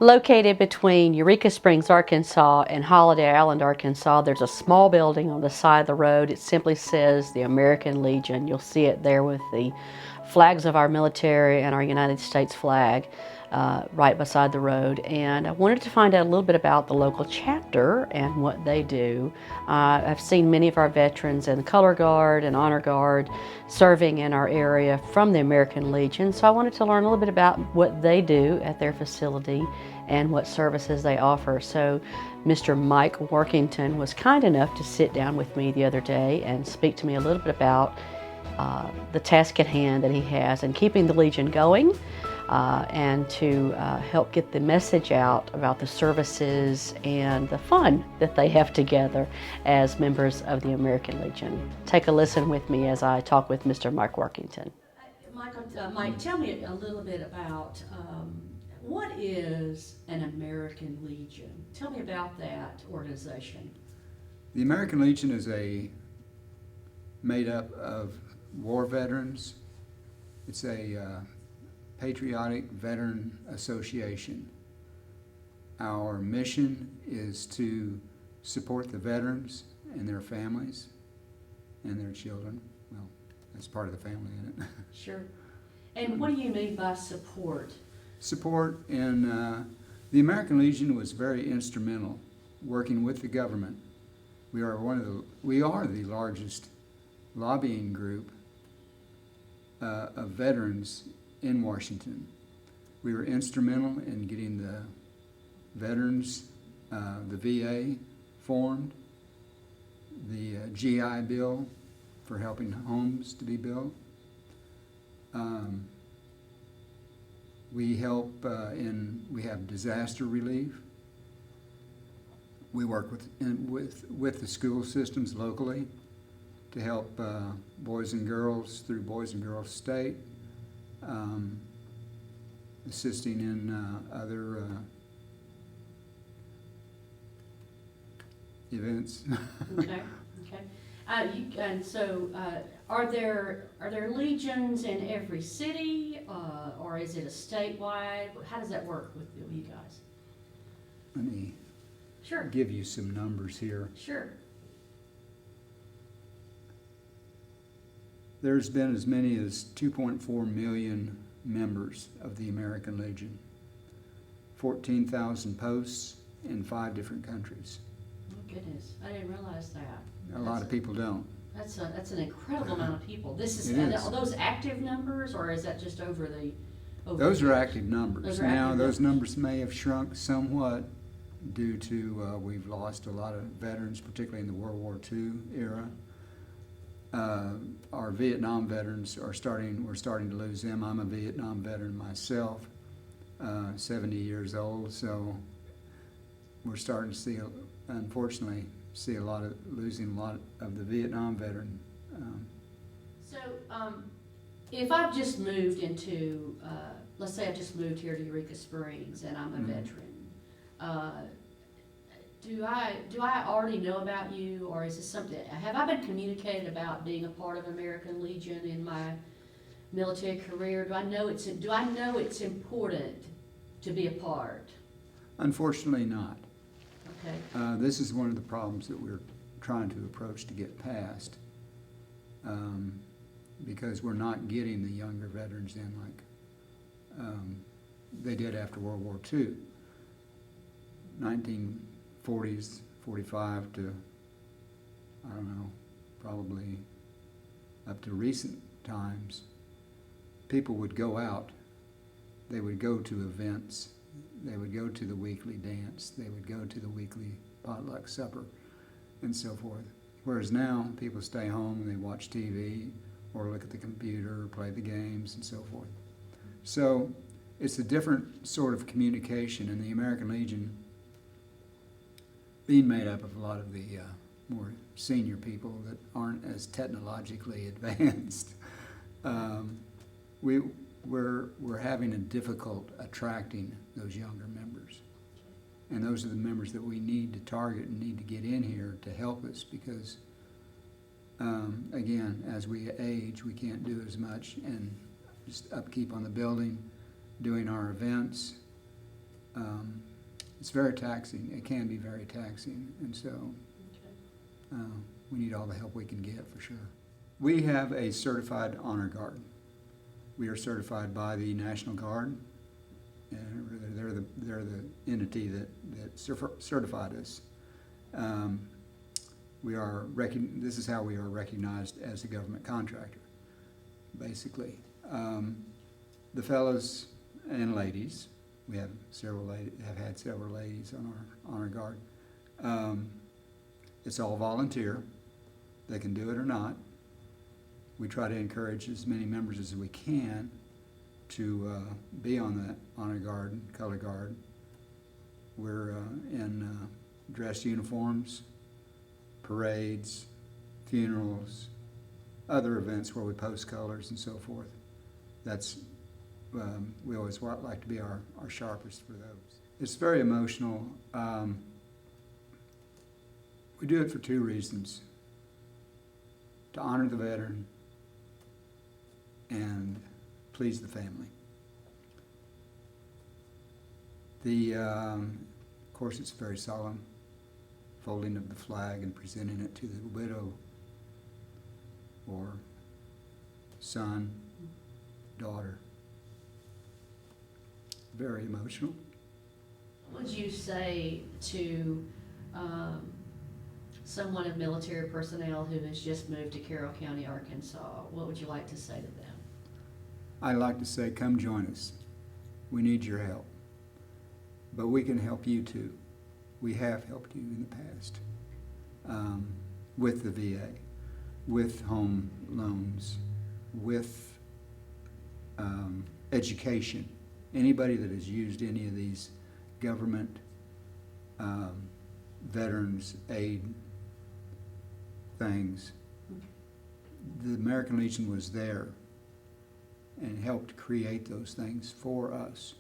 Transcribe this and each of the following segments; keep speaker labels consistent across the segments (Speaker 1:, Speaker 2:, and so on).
Speaker 1: Located between Eureka Springs, Arkansas and Holiday Island, Arkansas, there's a small building on the side of the road. It simply says the American Legion. You'll see it there with the flags of our military and our United States flag right beside the road. And I wanted to find out a little bit about the local chapter and what they do. I've seen many of our veterans in the Color Guard and Honor Guard serving in our area from the American Legion, so I wanted to learn a little bit about what they do at their facility and what services they offer. So Mr. Mike Workington was kind enough to sit down with me the other day and speak to me a little bit about the task at hand that he has in keeping the Legion going and to help get the message out about the services and the fun that they have together as members of the American Legion. Take a listen with me as I talk with Mr. Mike Workington. Mike, tell me a little bit about what is an American Legion? Tell me about that organization.
Speaker 2: The American Legion is made up of war veterans. It's a patriotic veteran association. Our mission is to support the veterans and their families and their children. Well, that's part of the family, isn't it?
Speaker 1: Sure. And what do you mean by support?
Speaker 2: Support in the American Legion was very instrumental working with the government. We are the largest lobbying group of veterans in Washington. We were instrumental in getting the veterans, the VA formed, the GI Bill for helping homes to be built. We help we have disaster relief. We work with the school systems locally to help boys and girls through Boys and Girls State, assisting in other events.
Speaker 1: Okay. And so, are there legions in every city, or is it a statewide? How does that work with you guys?
Speaker 2: Let me
Speaker 1: Sure.
Speaker 2: give you some numbers here.
Speaker 1: Sure.
Speaker 2: There's been as many as 2.4 million members of the American Legion, 14,000 posts in 5 different countries.
Speaker 1: Oh goodness, I didn't realize that.
Speaker 2: A lot of people don't.
Speaker 1: That's an incredible amount of people. This
Speaker 2: It is.
Speaker 1: Are those active numbers, or is that just over the?
Speaker 2: Those are active numbers.
Speaker 1: Those are
Speaker 2: Now,
Speaker 1: active
Speaker 2: those numbers may have shrunk somewhat due to we've lost a lot of veterans, particularly in the World War II era. Our Vietnam veterans we're starting to lose them. I'm a Vietnam veteran myself, 70 years old, so we're starting to unfortunately, losing a lot of the Vietnam veteran.
Speaker 1: So, if I've just moved into, let's say I just moved here to Eureka Springs and I'm a veteran, do I already know about you, or is this something, have I been communicated about being a part of American Legion in my military career? Do I know it's important to be a part?
Speaker 2: Unfortunately not.
Speaker 1: Okay.
Speaker 2: This is one of the problems that we're trying to approach to get past, because we're not getting the younger veterans in like they did after World War II. 1940s, 45 to, I don't know, probably up to recent times, people would go out, they would go to events, they would go to the weekly dance, they would go to the weekly potluck supper, and so forth. Whereas now, people stay home and they watch TV, or look at the computer, or play the games, and so forth. So, it's a different sort of communication, and the American Legion, being made up of a lot of the more senior people that aren't as technologically advanced, we're having a difficult attracting those younger members. And those are the members that we need to target and need to get in here to help us, because again, as we age, we can't do as much, and just upkeep on the building, doing our events, it's very taxing. It can be very taxing, and so we need all the help we can get for sure. We have a certified honor guard. We are certified by the National Guard, and they're the entity that certified us. This is how we are recognized as a government contractor, basically. The fellows and ladies, we have had several ladies on our honor guard. It's all volunteer. They can do it or not. We try to encourage as many members as we can to be on that honor guard, color guard. We're in dress uniforms, parades, funerals, other events where we post colors and so forth. That's we always like to be our sharpest for those. It's very emotional. We do it for two reasons: to honor the veteran and please the family. Of course, it's very solemn, folding of the flag and presenting it to the widow or son, daughter. Very emotional.
Speaker 1: What would you say to someone of military personnel who has just moved to Carroll County, Arkansas? What would you like to say to them?
Speaker 2: I'd like to say, come join us. We need your help. But we can help you too. We have helped you in the past with the VA, with home loans, with education. Anybody that has used any of these government veterans aid things, the American Legion was there and helped create those things for us.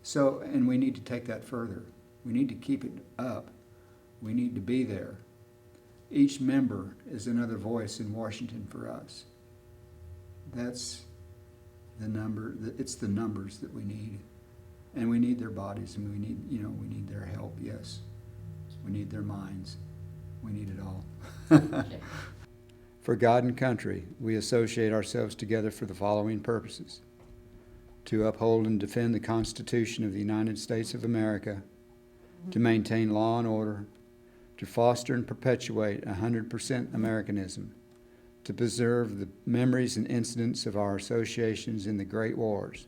Speaker 2: So, and we need to take that further. We need to keep it up. We need to be there. Each member is another voice in Washington for us. That's the number. It's the numbers that we need, and we need their bodies, and we need their help. Yes, we need their minds. We need it all. For God and country, we associate ourselves together for the following purposes: to uphold and defend the Constitution of the United States of America, to maintain law and order, to foster and perpetuate 100% Americanism, to preserve the memories and incidents of our associations in the Great Wars,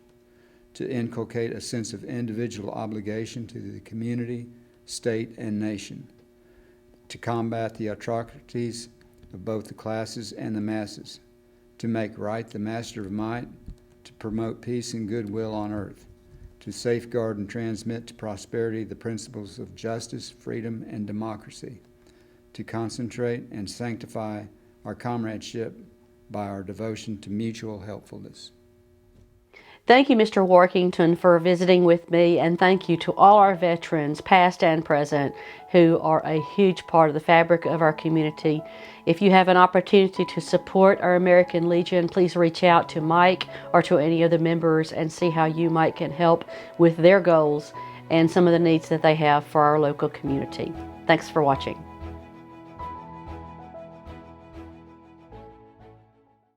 Speaker 2: to inculcate a sense of individual obligation to the community, state, and nation, to combat the atrocities of both the classes and the masses, to make right the master of might, to promote peace and goodwill on earth, to safeguard and transmit to prosperity the principles of justice, freedom, and democracy, to concentrate and sanctify our comradeship by our devotion to mutual helpfulness.
Speaker 1: Thank you, Mr. Workington, for visiting with me, and thank you to all our veterans, past and present, who are a huge part of the fabric of our community. If you have an opportunity to support our American Legion, please reach out to Mike or to any of the members and see how you might can help with their goals and some of the needs that they have for our local community. Thanks for watching.